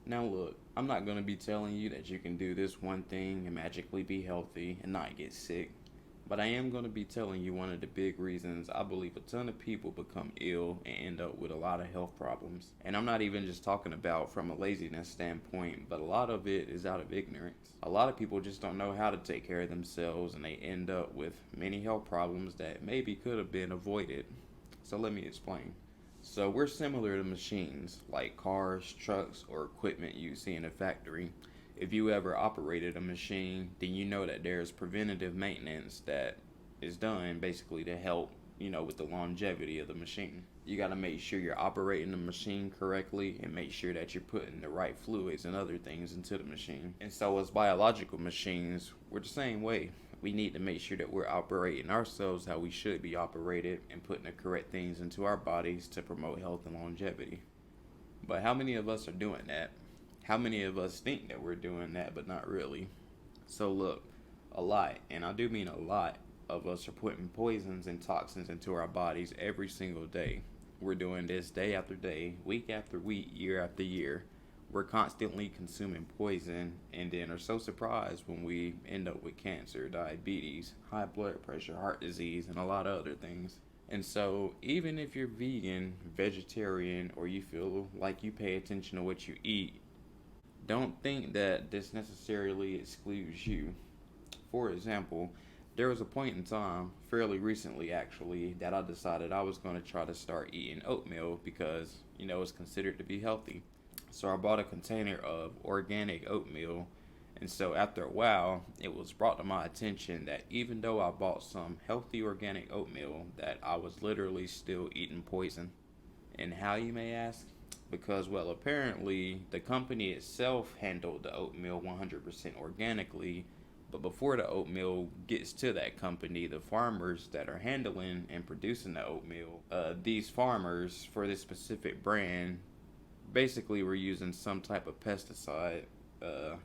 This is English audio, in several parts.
Now look, I'm not going to be telling you that you can do this one thing and magically be healthy and not get sick. But I am going to be telling you one of the big reasons I believe a ton of people become ill and end up with a lot of health problems. And I'm not even just talking about from a laziness standpoint, but a lot of it is out of ignorance. A lot of people just don't know how to take care of themselves and they end up with many health problems that maybe could have been avoided. So let me explain. So we're similar to machines like cars, trucks, or equipment you see in a factory. If you ever operated a machine, then you know that there's preventative maintenance that is done basically to help, with the longevity of the machine. You got to make sure you're operating the machine correctly and make sure that you're putting the right fluids and other things into the machine. And so, as biological machines, we're the same way. We need to make sure that we're operating ourselves how we should be operated and putting the correct things into our bodies to promote health and longevity. But how many of us are doing that? How many of us think that we're doing that, but not really? So, look, a lot, and I do mean a lot, of us are putting poisons and toxins into our bodies every single day. We're doing this day after day, week after week, year after year. We're constantly consuming poison and then are so surprised when we end up with cancer, diabetes, high blood pressure, heart disease, and a lot of other things. And so, even if you're vegan, vegetarian, or you feel like you pay attention to what you eat, don't think that this necessarily excludes you. For example, there was a point in time, fairly recently actually, that I decided I was going to try to start eating oatmeal because, it's considered to be healthy. So I bought a container of organic oatmeal. And so after a while, it was brought to my attention that even though I bought some healthy organic oatmeal, that I was literally still eating poison. And how, you may ask? Because, well, apparently the company itself handled the oatmeal 100% organically, but before the oatmeal gets to that company, the farmers that are handling and producing the oatmeal, these farmers for this specific brand basically were using some type of pesticide.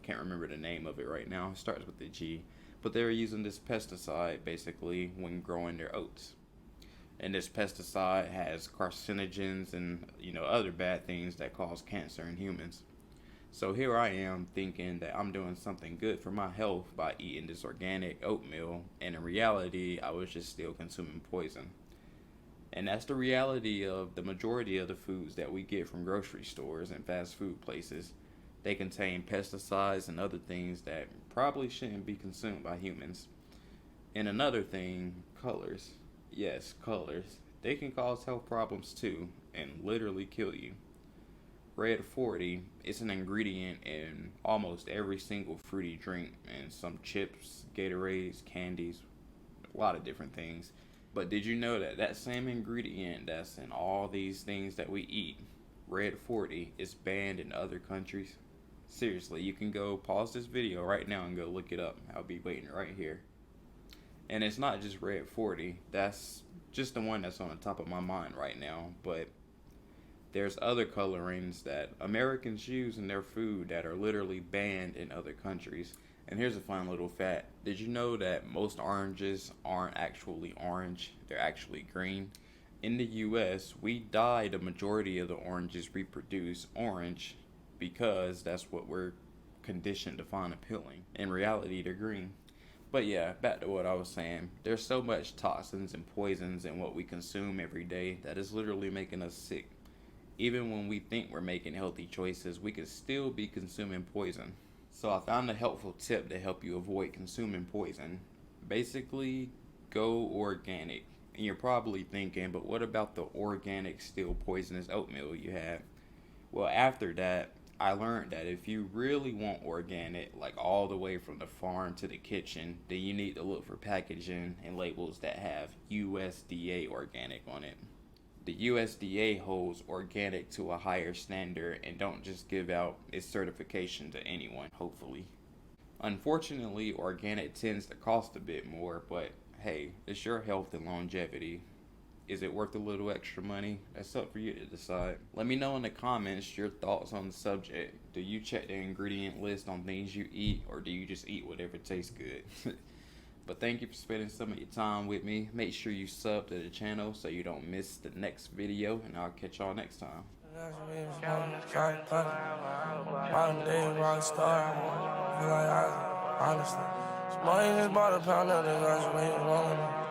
Can't remember the name of it right now. It starts with a G. But they were using this pesticide basically when growing their oats. And this pesticide has carcinogens and other bad things that cause cancer in humans. So here I am thinking that I'm doing something good for my health by eating this organic oatmeal, and in reality, I was just still consuming poison. And that's the reality of the majority of the foods that we get from grocery stores and fast food places. They contain pesticides and other things that probably shouldn't be consumed by humans. And another thing, colors. Yes, colors. They can cause health problems too and literally kill you. Red 40 is an ingredient in almost every single fruity drink and some chips, Gatorades, candies, a lot of different things. But did you know that that same ingredient that's in all these things that we eat, Red 40, is banned in other countries? Seriously, you can go pause this video right now and go look it up. I'll be waiting right here. And it's not just Red 40, that's just the one that's on the top of my mind right now. But there's other colorings that Americans use in their food that are literally banned in other countries. And here's a fun little fact. Did you know that most oranges aren't actually orange? They're actually green. In the US, we dye the majority of the oranges we produce orange because that's what we're conditioned to find appealing. In reality, they're green. But yeah, back to what I was saying. There's so much toxins and poisons in what we consume every day that is literally making us sick. Even when we think we're making healthy choices, we could still be consuming poison. So I found a helpful tip to help you avoid consuming poison. Basically, go organic. And you're probably thinking, but what about the organic, still poisonous oatmeal you have? Well, after that, I learned that if you really want organic, like all the way from the farm to the kitchen, then you need to look for packaging and labels that have USDA organic on it. The USDA holds organic to a higher standard and don't just give out its certification to anyone, hopefully. Unfortunately, organic tends to cost a bit more, but hey, it's your health and longevity. Is it worth a little extra money? That's up for you to decide. Let me know in the comments your thoughts on the subject. Do you check the ingredient list on things you eat, or do you just eat whatever tastes good? But thank you for spending some of your time with me. Make sure you sub to the channel so you don't miss the next video, and I'll catch y'all next time. Modern day rock star. I feel like honestly. Somebody just bought a pound of the guys, rolling.